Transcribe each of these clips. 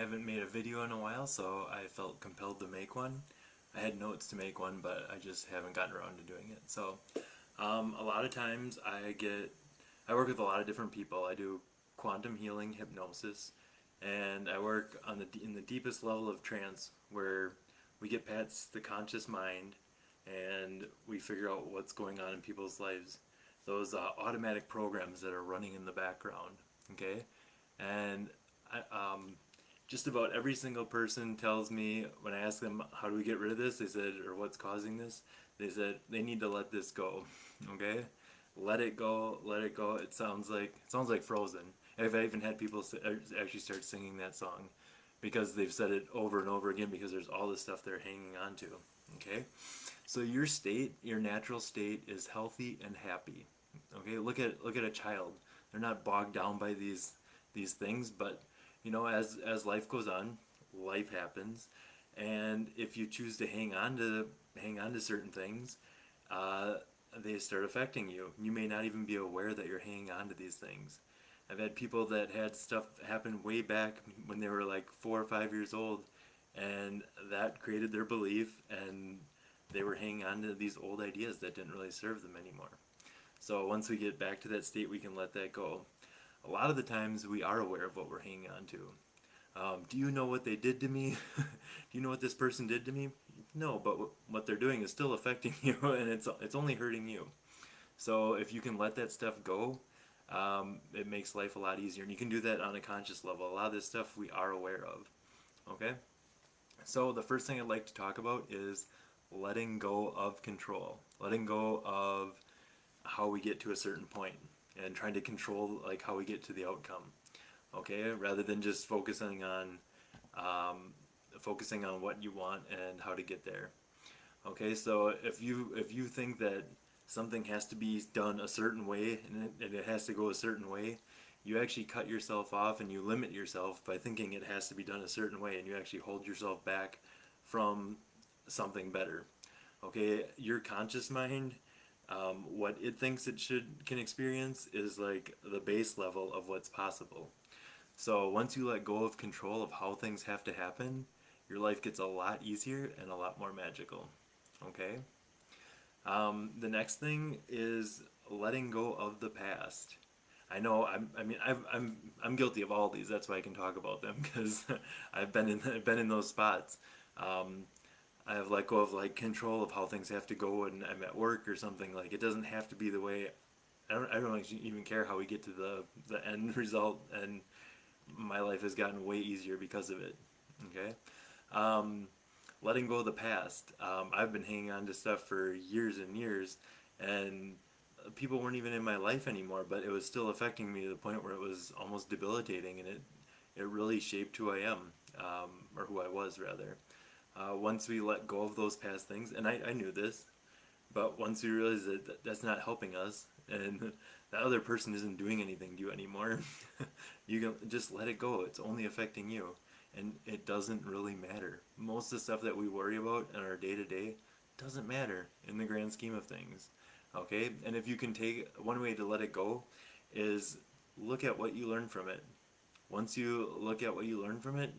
haven't made a video in a while, so I felt compelled to make one. I had notes to make one, but I just haven't gotten around to doing it. So, a lot of times I work with a lot of different people. I do quantum healing hypnosis, and I work in the deepest level of trance where we get past the conscious mind and we figure out what's going on in people's lives. Those automatic programs that are running in the background, okay? And just about every single person tells me when I ask them how do we get rid of this, they said, or what's causing this, they said they need to let this go. Okay, let it go, let it go. It sounds like Frozen. I've even had people actually start singing that song because they've said it over and over again because there's all this stuff they're hanging on to. Okay, so your natural state is healthy and happy. Okay, look at a child. They're not bogged down by these things, but as life goes on, life happens, and if you choose to hang on to certain things, uh, they start affecting you. You may not even be aware that you're hanging on to these things. I've had people that had stuff happen way back when they were like 4 or 5 years old, and that created their belief, and they were hanging on to these old ideas that didn't really serve them anymore. So once we get back to that state, we can let that go. A lot of the times we are aware of what we're hanging on to. Do you know what they did to me? Do you know what this person did to me? No, but what they're doing is still affecting you, and it's only hurting you. So if you can let that stuff go, it makes life a lot easier, and you can do that on a conscious level. A lot of this stuff we are aware of. Okay? So the first thing I'd like to talk about is letting go of control. Letting go of how we get to a certain point and trying to control like how we get to the outcome. Okay, rather than just focusing on what you want and how to get there. Okay, so if you think that something has to be done a certain way and it has to go a certain way, you actually cut yourself off and you limit yourself by thinking it has to be done a certain way, and you actually hold yourself back from something better. Okay, your conscious mind, what it thinks it can experience is like the base level of what's possible. So once you let go of control of how things have to happen, your life gets a lot easier and a lot more magical. Okay. The next thing is letting go of the past. I know. I'm guilty of all these. That's why I can talk about them because I've been in those spots. Um, I have let go of like control of how things have to go when I'm at work or something. Like it doesn't have to be the way. I don't actually even care how we get to the end result, and my life has gotten way easier because of it. Okay. Um, Letting go of the past. I've been hanging on to stuff for years and years, and people weren't even in my life anymore, but it was still affecting me to the point where it was almost debilitating, and it really shaped who I am, or who I was rather. Once we let go of those past things, and I knew this, but once we realize that that's not helping us, and that other person isn't doing anything to you anymore, you can just let it go. It's only affecting you, and it doesn't really matter. Most of the stuff that we worry about in our day to day doesn't matter in the grand scheme of things. Okay, and if you can take one way to let it go is look at what you learn from it. Once you look at what you learn from it,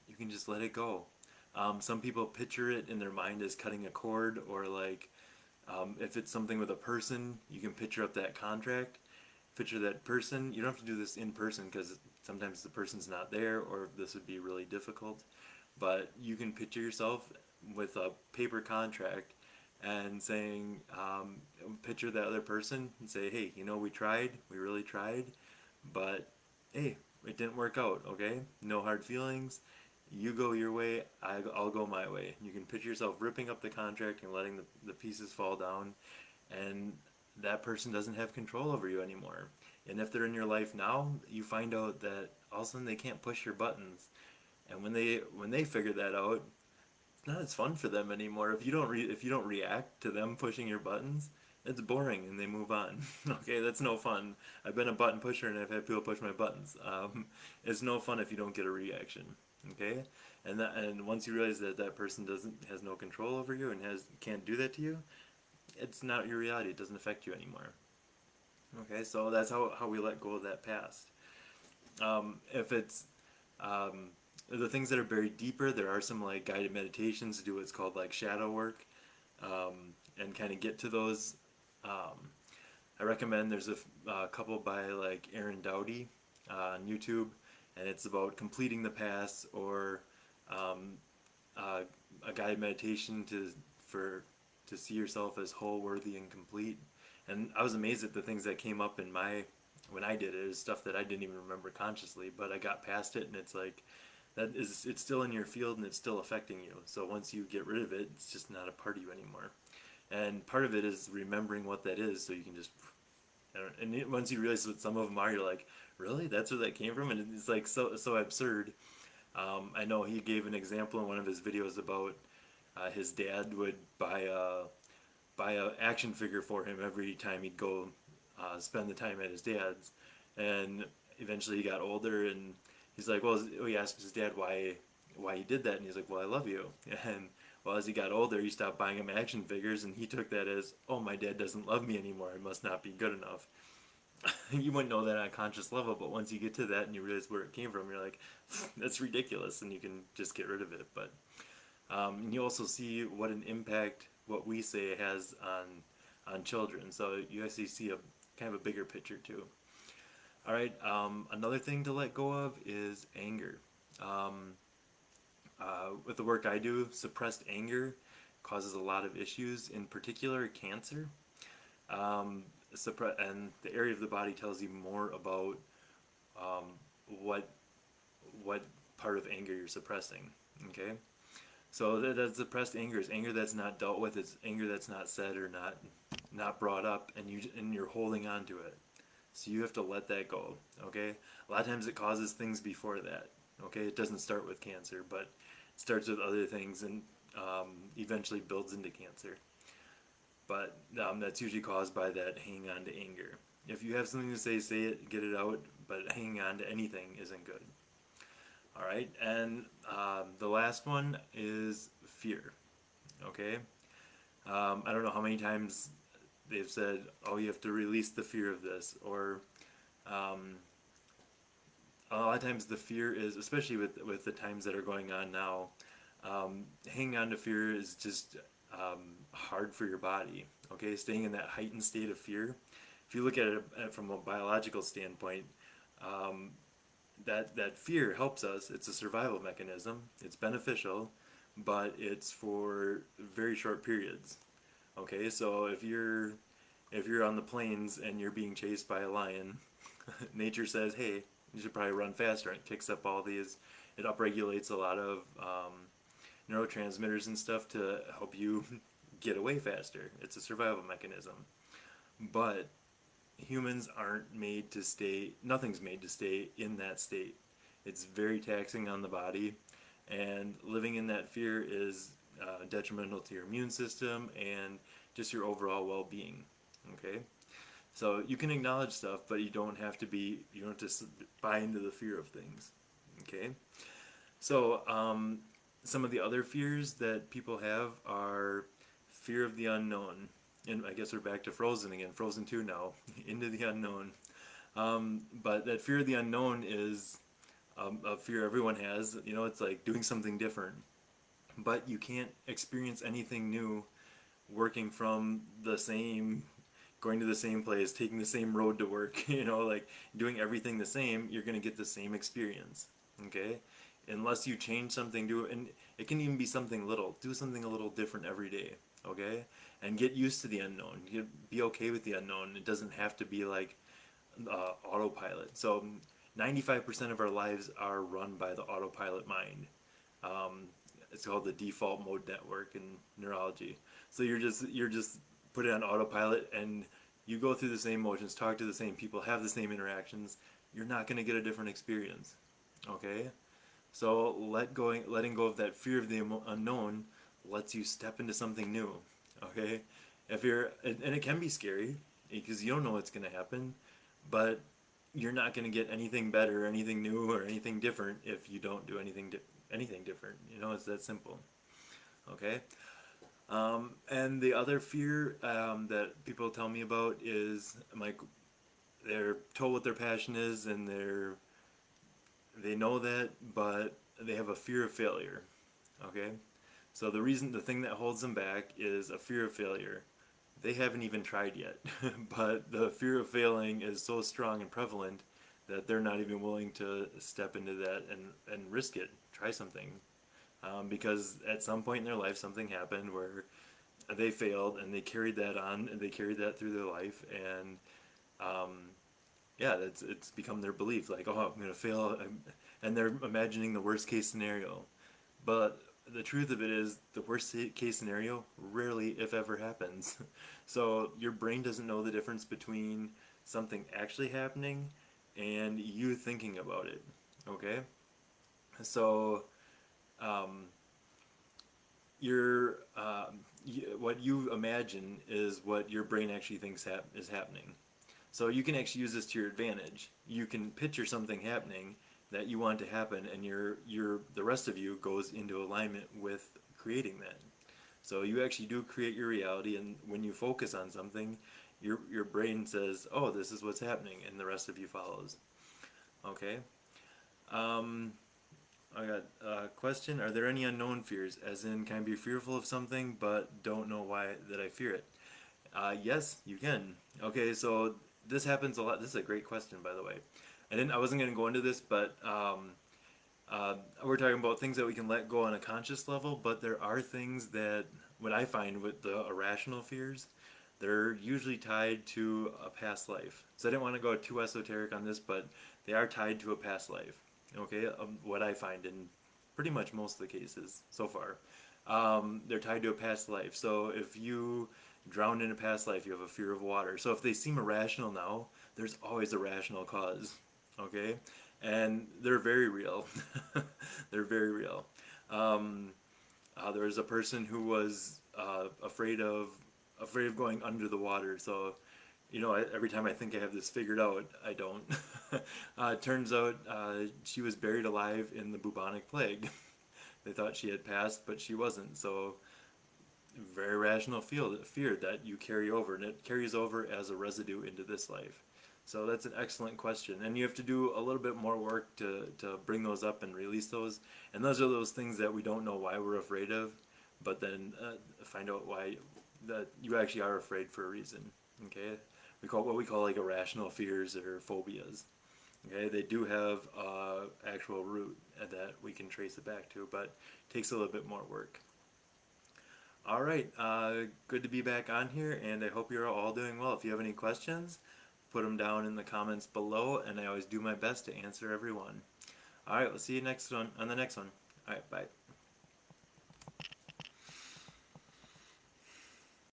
you can just let it go. Some people picture it in their mind as cutting a cord, or like if it's something with a person, you can picture up that contract, picture that person. You don't have to do this in person because sometimes the person's not there, or this would be really difficult. But you can picture yourself with a paper contract and saying, picture that other person and say, hey, we tried, we really tried, but hey, it didn't work out, okay? No hard feelings. You go your way, I'll go my way. You can picture yourself ripping up the contract and letting the pieces fall down, and that person doesn't have control over you anymore. And if they're in your life now, you find out that all of a sudden they can't push your buttons. And when they figure that out, it's not as fun for them anymore. If you don't react to them pushing your buttons, it's boring and they move on. Okay, that's no fun. I've been a button pusher and I've had people push my buttons. It's no fun if you don't get a reaction. Okay, and once you realize that that person has no control over you and can't do that to you, it's not your reality. It doesn't affect you anymore. Okay, so that's how we let go of that past. If it's the things that are buried deeper, there are some like guided meditations to do what's called like shadow work, and kind of get to those. Um, I recommend there's a couple by like Aaron Dowdy on YouTube, and it's about completing the past, or um, uh, a guided meditation to see yourself as whole, worthy, and complete. And I was amazed at the things that came up in my when I did it. It was stuff that I didn't even remember consciously, but I got past it, and it's like it's still in your field and it's still affecting you. So once you get rid of it, it's just not a part of you anymore. And part of it is remembering what that is, so you can just once you realize what some of them are, you're like, really, that's where that came from, and it's like so absurd. I know he gave an example in one of his videos about his dad would buy a action figure for him every time he'd go spend the time at his dad's, and eventually he got older, and he's like, well, he asked his dad why he did that, and he's like, well, I love you. And well, as he got older, he stopped buying him action figures, and he took that as, oh, my dad doesn't love me anymore. I must not be good enough. You wouldn't know that on a conscious level, but once you get to that and you realize where it came from, you're like, that's ridiculous, and you can just get rid of it. But you also see what an impact what we say has on children. So you actually see a kind of a bigger picture too. All right. Another thing to let go of is anger. Um, with the work I do, suppressed anger causes a lot of issues, in particular cancer. Um, and the area of the body tells you more about um, what what part of anger you're suppressing. Okay, so that suppressed anger is anger that's not dealt with. It's anger that's not said or not brought up, and you're holding on to it. So you have to let that go. Okay, a lot of times it causes things before that. Okay, it doesn't start with cancer, but it starts with other things, and eventually builds into cancer. But that's usually caused by that hanging on to anger. If you have something to say it, get it out, but hanging on to anything isn't good. All right, and the last one is fear. Okay, I don't know how many times they've said, "Oh, you have to release the fear of this," or um, a lot of times the fear is, especially with the times that are going on now, hanging on to fear is just hard for your body. Okay, staying in that heightened state of fear. If you look at it from a biological standpoint, um, that fear helps us. It's a survival mechanism. It's beneficial, but it's for very short periods. Okay, so if you're on the plains and you're being chased by a lion, nature says, "Hey, you should probably run faster." And it kicks up all these. It upregulates a lot of neurotransmitters and stuff to help you get away faster. It's a survival mechanism. But humans aren't made to stay, nothing's made to stay in that state. It's very taxing on the body, and living in that fear is detrimental to your immune system and just your overall well-being. Okay, so you can acknowledge stuff, but you don't have to buy into the fear of things. Okay, so some of the other fears that people have are fear of the unknown. And I guess we're back to Frozen again, Frozen 2 now, into the unknown. But that fear of the unknown is a fear everyone has. You know, it's like doing something different. But you can't experience anything new working from the same, going to the same place, taking the same road to work, you know, like doing everything the same, you're going to get the same experience. Okay? Unless you change something, do it, and it can even be something little. Do something a little different every day. Okay? And get used to the unknown. You be okay with the unknown. It doesn't have to be like autopilot. So 95% of our lives are run by the autopilot mind. It's called the default mode network in neurology. So you're just put it on autopilot, and you go through the same motions, talk to the same people, have the same interactions. You're not going to get a different experience. Okay? So letting go of that fear of the unknown lets you step into something new. Okay, and it can be scary because you don't know what's going to happen, but you're not going to get anything better, or anything new, or anything different if you don't do anything different. You know, it's that simple. Okay, and the other fear that people tell me about is like they're told what their passion is, and they know that, but they have a fear of failure. Okay, so the thing that holds them back is a fear of failure. They haven't even tried yet, but the fear of failing is so strong and prevalent that they're not even willing to step into that and risk it, try something. Because at some point in their life, something happened where they failed and they carried that on and they carried that through their life. And yeah, it's become their belief, like, oh, I'm going to fail. And they're imagining the worst case scenario. But the truth of it is, the worst case scenario rarely, if ever, happens. So your brain doesn't know the difference between something actually happening and you thinking about it. Okay? So um, your what you imagine is what your brain actually thinks is happening. So you can actually use this to your advantage. You can picture something happening that you want to happen, and the rest of you goes into alignment with creating that. So you actually do create your reality, and when you focus on something, your brain says, "Oh, this is what's happening," and the rest of you follows. Okay. Um, I got a question. Are there any unknown fears? As in, can I be fearful of something but don't know why that I fear it? Yes, you can. Okay, so this happens a lot. This is a great question, by the way. I wasn't going to go into this, but we're talking about things that we can let go on a conscious level. But there are things that, what I find with the irrational fears, they're usually tied to a past life. So I didn't want to go too esoteric on this, but they are tied to a past life. Okay, what I find in pretty much most of the cases so far, they're tied to a past life. So if you drowned in a past life, you have a fear of water. So if they seem irrational now, there's always a rational cause. Okay, and they're very real. They're very real. Um, there was a person who was afraid of going under the water. So, every time I think I have this figured out, I don't. It turns out she was buried alive in the bubonic plague. They thought she had passed, but she wasn't. So, very rational fear that you carry over, and it carries over as a residue into this life. So that's an excellent question, and you have to do a little bit more work to bring those up and release those. And those are those things that we don't know why we're afraid of, but then find out why that you actually are afraid for a reason. Okay, we call what we call like irrational fears or phobias. Okay, they do have actual root that we can trace it back to, but it takes a little bit more work. All right, good to be back on here, and I hope you're all doing well. If you have any questions, put them down in the comments below, and I always do my best to answer everyone. All right, we'll see you next one on the next one. All right, bye.